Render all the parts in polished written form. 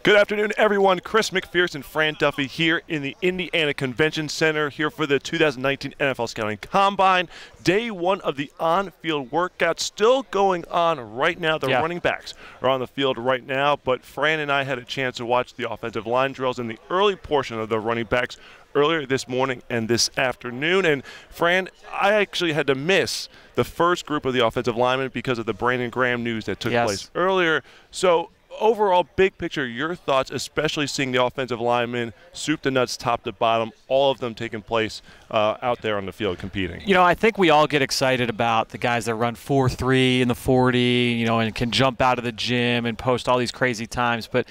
Good afternoon, everyone. Chris McPherson and Fran Duffy here in the Indiana Convention Center here for the 2019 NFL Scouting Combine. Day one of the on-field workout still going on right now. The running backs are on the field right now, but Fran and I had a chance to watch the offensive line drills in the early portion of the running backs earlier this morning and this afternoon. And Fran, I actually had to miss the first group of the offensive linemen because of the Brandon Graham news that took place earlier. So overall, big picture, your thoughts, especially seeing the offensive linemen, soup to nuts, top to bottom, all of them taking place out there on the field competing. You know, I think we all get excited about the guys that run 4.3 in the 40, you know, and can jump out of the gym and post all these crazy times. But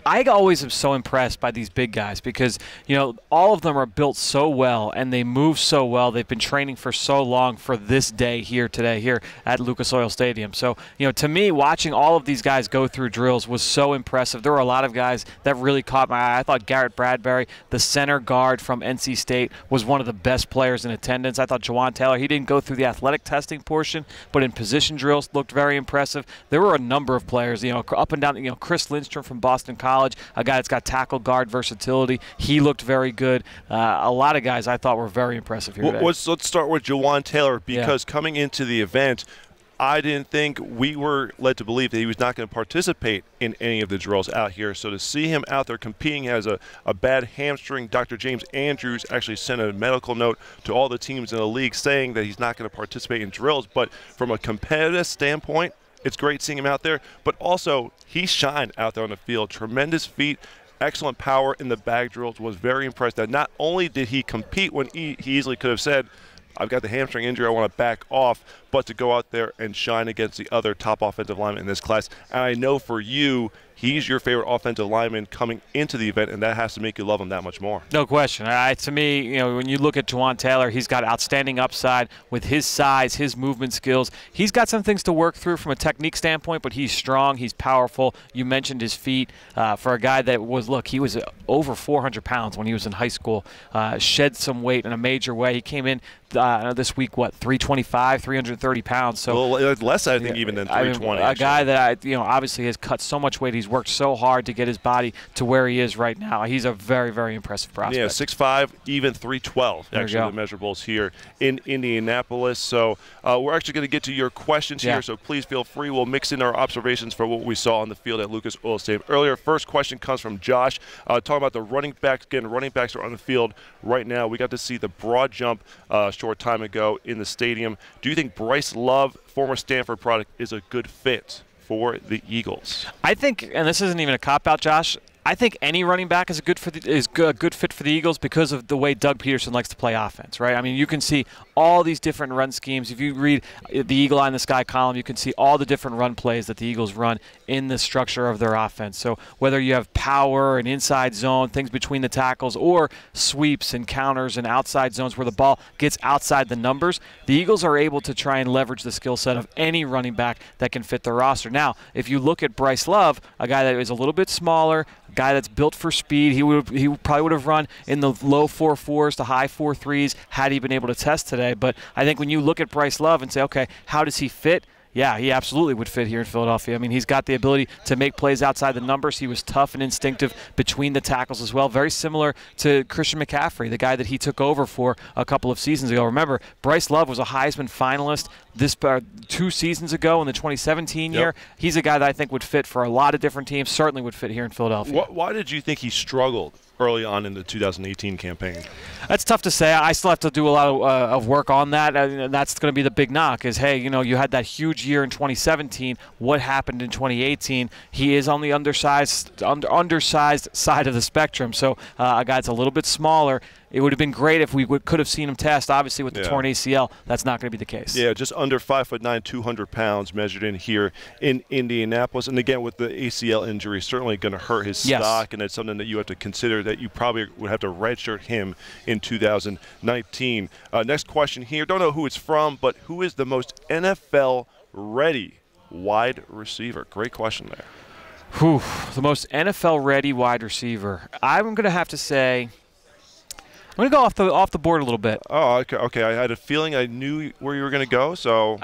I always am so impressed by these big guys because, you know, all of them are built so well and they move so well. They've been training for so long for this day here today here at Lucas Oil Stadium. So, you know, to me, watching all of these guys go through drills was so impressive. There were a lot of guys that really caught my eye. I thought Garrett Bradbury, the center guard from NC State, was one of the best players in attendance. I thought Jawan Taylor, he didn't go through the athletic testing portion, but in position drills looked very impressive. There were a number of players, you know, up and down, you know, Chris Lindstrom from Boston College, a guy that's got tackle guard versatility. He looked very good. A lot of guys I thought were very impressive here today. Let's start with Jawan Taylor because coming into the event, I didn't think we were led to believe that he was not going to participate in any of the drills out here. So to see him out there competing as a bad hamstring, Dr. James Andrews actually sent a medical note to all the teams in the league saying that he's not going to participate in drills. But from a competitive standpoint, it's great seeing him out there, but also he shined out there on the field. Tremendous feet, excellent power in the bag drills. Was very impressed that not only did he compete when he easily could have said, I've got the hamstring injury, I want to back off, but to go out there and shine against the other top offensive linemen in this class. And I know for you, he's your favorite offensive lineman coming into the event, and that has to make you love him that much more. No question. To me, you know, when you look at Jawan Taylor, he's got outstanding upside with his size, his movement skills. He's got some things to work through from a technique standpoint, but he's strong, he's powerful. You mentioned his feet. For a guy that was, look, he was over 400 pounds when he was in high school, shed some weight in a major way. He came in this week, what, 325, 330 pounds. So well, less, I think, even than 320. A guy that, you know, obviously has cut so much weight. He's worked so hard to get his body to where he is right now. He's a very, very impressive prospect. Yeah, 6'5", even 312, actually, the measurables here in Indianapolis. So we're actually going to get to your questions here, so please feel free. We'll mix in our observations for what we saw on the field at Lucas Oil Stadium earlier. First question comes from Josh, talking about the running backs. Again, running backs are on the field right now. We got to see the broad jump a short time ago in the stadium. Do you think Bryce Love, former Stanford product, is a good fit for the Eagles? I think, and this isn't even a cop-out, Josh, I think any running back is a good fit for the Eagles because of the way Doug Peterson likes to play offense, right? I mean, you can see all these different run schemes. If you read the Eagle Eye in the Sky column, you can see all the different run plays that the Eagles run in the structure of their offense. So whether you have power and inside zone, things between the tackles, or sweeps and counters and outside zones where the ball gets outside the numbers, the Eagles are able to try and leverage the skill set of any running back that can fit their roster. Now, if you look at Bryce Love, a guy that is a little bit smaller, guy that's built for speed, he probably would have run in the low 4.4s to high 4.3s had he been able to test today. But I think when you look at Bryce Love and say, okay, how does he fit? Yeah, he absolutely would fit here in Philadelphia. I mean, he's got the ability to make plays outside the numbers. He was tough and instinctive between the tackles as well. Very similar to Christian McCaffrey, the guy that he took over for a couple of seasons ago. Remember, Bryce Love was a Heisman finalist this 2 seasons ago in the 2017 year. He's a guy that I think would fit for a lot of different teams, certainly would fit here in Philadelphia. Why did you think he struggled early on in the 2018 campaign? That's tough to say. I still have to do a lot of work on that, and that's going to be the big knock is, hey, you know, you had that huge year in 2017. What happened in 2018? He is on the undersized side of the spectrum, so a guy that's a little bit smaller. It would have been great if we could have seen him test. Obviously, with the torn ACL, that's not going to be the case. Yeah, just under 5'9", 200 pounds measured in here in Indianapolis. And again, with the ACL injury, certainly going to hurt his stock, and it's something that you have to consider that you probably would have to redshirt him in 2019. Next question here. Don't know who it's from, but who is the most NFL-ready wide receiver? Great question there. Whew, the most NFL-ready wide receiver. I'm going to have to say, I'm going to go off the board a little bit. Oh, okay. I had a feeling I knew where you were going to go, so.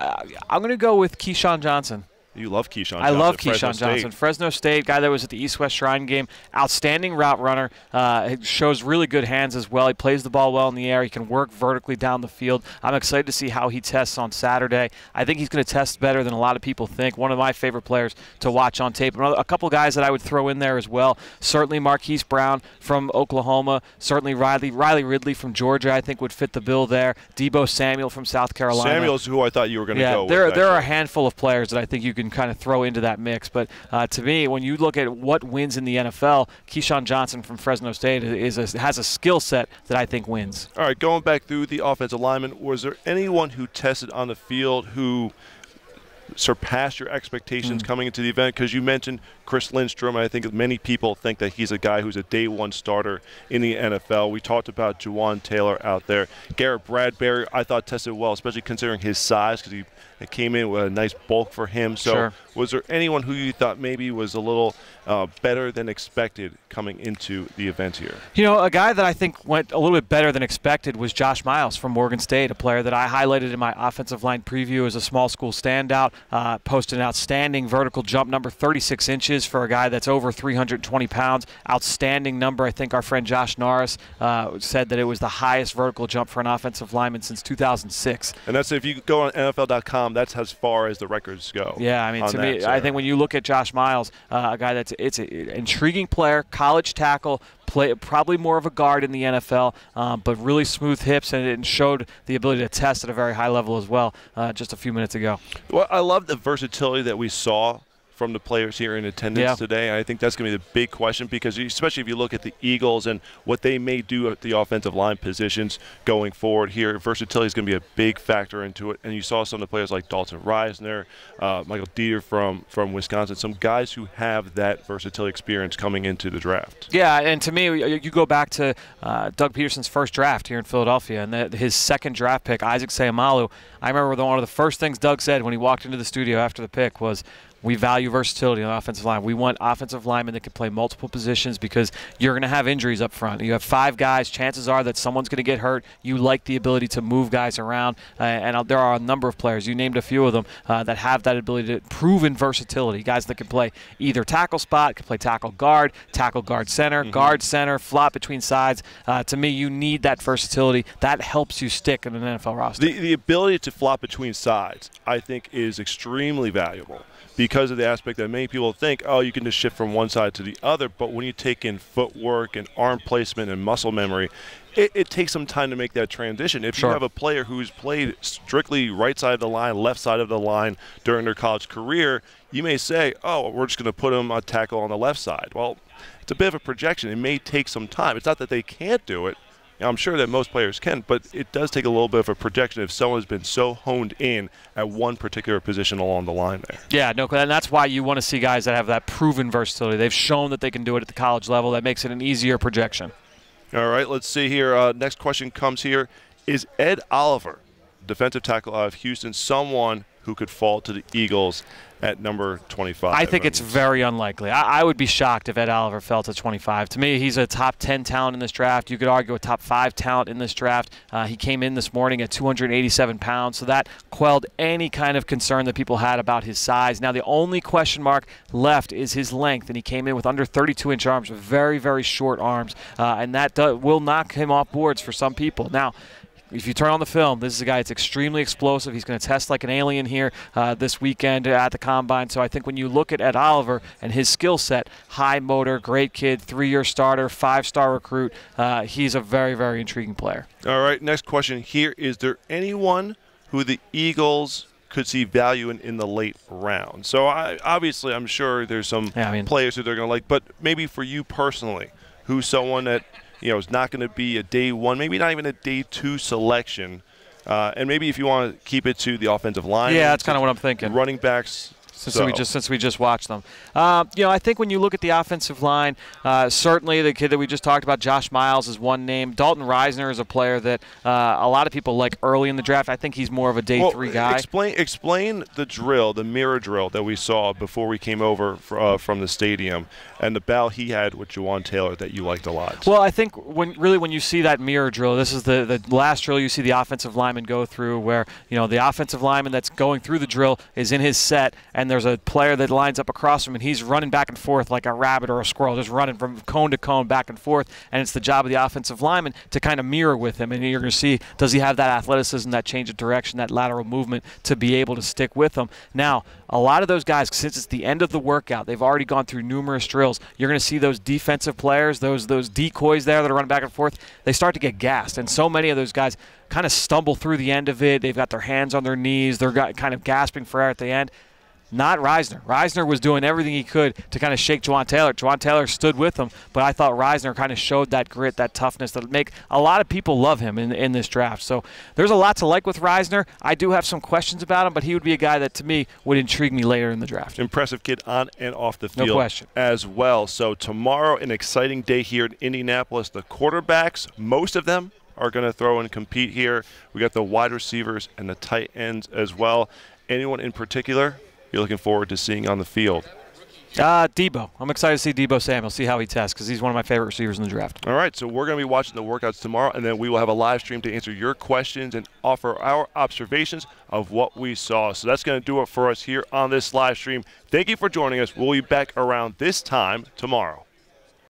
I'm going to go with Keyshawn Johnson. You love Keyshawn Johnson. I love Keyshawn Fresno Johnson. State. Fresno State, guy that was at the East-West Shrine game, outstanding route runner. Shows really good hands as well. He plays the ball well in the air. He can work vertically down the field. I'm excited to see how he tests on Saturday. I think he's going to test better than a lot of people think. One of my favorite players to watch on tape. A couple guys that I would throw in there as well. Certainly Marquise Brown from Oklahoma. Certainly Riley Ridley from Georgia, I think, would fit the bill there. Debo Samuel from South Carolina. Samuel's who I thought you were going to go with. There are a handful of players that I think you can kind of throw into that mix. But to me, when you look at what wins in the NFL, Keyshawn Johnson from Fresno State has a skill set that I think wins. All right, going back through the offensive linemen, was there anyone who tested on the field who surpassed your expectations coming into the event? Because you mentioned Chris Lindstrom, and I think many people think that he's a guy who's a day one starter in the NFL. We talked about Juwan Taylor out there. Garrett Bradbury, I thought tested well, especially considering his size, because he came in with a nice bulk for him. So sure. Was there anyone who you thought maybe was a little better than expected coming into the event here? You know, a guy that I think went a little bit better than expected was Josh Miles from Morgan State, a player that I highlighted in my offensive line preview as a small school standout. Posted an outstanding vertical jump number, 36 inches for a guy that's over 320 pounds. Outstanding number. I think our friend Josh Norris said that it was the highest vertical jump for an offensive lineman since 2006. And that's, if you go on NFL.com, that's as far as the records go. Yeah, I mean, to me, I think when you look at Josh Miles, a guy it's an intriguing player, college tackle, probably more of a guard in the NFL, but really smooth hips, and it showed the ability to test at a very high level as well just a few minutes ago. Well, I love the versatility that we saw from the players here in attendance today. And I think that's going to be the big question, because especially if you look at the Eagles and what they may do at the offensive line positions going forward here, versatility is going to be a big factor into it. And you saw some of the players like Dalton Reisner, Michael Dieter from Wisconsin, some guys who have that versatility experience coming into the draft. Yeah, and to me, you go back to Doug Peterson's first draft here in Philadelphia, and his second draft pick, Isaac Seumalo. I remember one of the first things Doug said when he walked into the studio after the pick was, we value versatility on the offensive line. We want offensive linemen that can play multiple positions, because you're going to have injuries up front. You have 5 guys. Chances are that someone's going to get hurt. You like the ability to move guys around, and there are a number of players. You named a few of them that have that ability to proven versatility. Guys that can play either tackle spot, can play tackle guard center, guard center, flop between sides. To me, you need that versatility. That helps you stick in an NFL roster. The ability to flop between sides, I think, is extremely valuable, because of the aspect that many people think, oh, you can just shift from one side to the other. But when you take in footwork and arm placement and muscle memory, it takes some time to make that transition. If you have a player who's played strictly right side of the line, left side of the line during their college career, you may say, oh, we're just going to put them a tackle on the left side. Well, it's a bit of a projection. It may take some time. It's not that they can't do it. I'm sure that most players can, but it does take a little bit of a projection if someone's been so honed in at one particular position along the line there. Yeah, no, and that's why you want to see guys that have that proven versatility. They've shown that they can do it at the college level. That makes it an easier projection. All right, let's see here. Next question comes here. Is Ed Oliver, defensive tackle out of Houston, someone who could fall to the Eagles at number 25? I think it's very unlikely. I would be shocked if Ed Oliver fell to 25. To me, he's a top 10 talent in this draft. You could argue a top 5 talent in this draft. He came in this morning at 287 pounds, so that quelled any kind of concern that people had about his size. Now, the only question mark left is his length, and he came in with under 32-inch arms, very, very short arms, and that will knock him off boards for some people. Now, if you turn on the film, this is a guy that's extremely explosive. He's going to test like an alien here this weekend at the Combine. So I think when you look at Ed Oliver and his skill set, high motor, great kid, 3-year starter, 5-star recruit, he's a very, very intriguing player. All right, next question here. Is there anyone who the Eagles could see value in the late round? So obviously I'm sure there's some players who they're going to like, but maybe for you personally, who's someone that is not going to be a day 1, maybe not even a day 2 selection, and maybe if you want to keep it to the offensive line. Yeah, that's kind of what I'm thinking. Running backs. Since we just watched them, I think when you look at the offensive line, certainly the kid that we just talked about, Josh Miles, is one name. Dalton Reisner is a player that a lot of people like early in the draft. I think he's more of a day 3 guy. Explain the drill, the mirror drill that we saw before we came over from the stadium, and the battle he had with Juwan Taylor that you liked a lot. Well, I think when you see that mirror drill, this is the last drill you see the offensive lineman go through, where the offensive lineman that's going through the drill is in his set, and and there's a player that lines up across from him, and he's running back and forth like a rabbit or a squirrel, just running from cone to cone, back and forth, and it's the job of the offensive lineman to kind of mirror with him, and you're going to see, does he have that athleticism, that change of direction, that lateral movement to be able to stick with him. Now, a lot of those guys, since it's the end of the workout, they've already gone through numerous drills. You're going to see those defensive players, those decoys there that are running back and forth, they start to get gassed, and so many of those guys kind of stumble through the end of it. They've got their hands on their knees. They're kind of gasping for air at the end. Not Reisner. Reisner was doing everything he could to kind of shake Juwan Taylor. Juwan Taylor stood with him, but I thought Reisner kind of showed that grit, that toughness that make a lot of people love him in this draft. So there's a lot to like with Reisner. I do have some questions about him, but he would be a guy that, to me, would intrigue me later in the draft. Impressive kid on and off the field, no question, as well. So tomorrow, an exciting day here in Indianapolis. The quarterbacks, most of them, are going to throw and compete here. We got the wide receivers and the tight ends as well. Anyone in particular you're looking forward to seeing on the field? Debo. I'm excited to see Debo Samuel, see how he tests, because he's one of my favorite receivers in the draft. All right, so we're going to be watching the workouts tomorrow, and then we will have a live stream to answer your questions and offer our observations of what we saw. So that's going to do it for us here on this live stream. Thank you for joining us. We'll be back around this time tomorrow.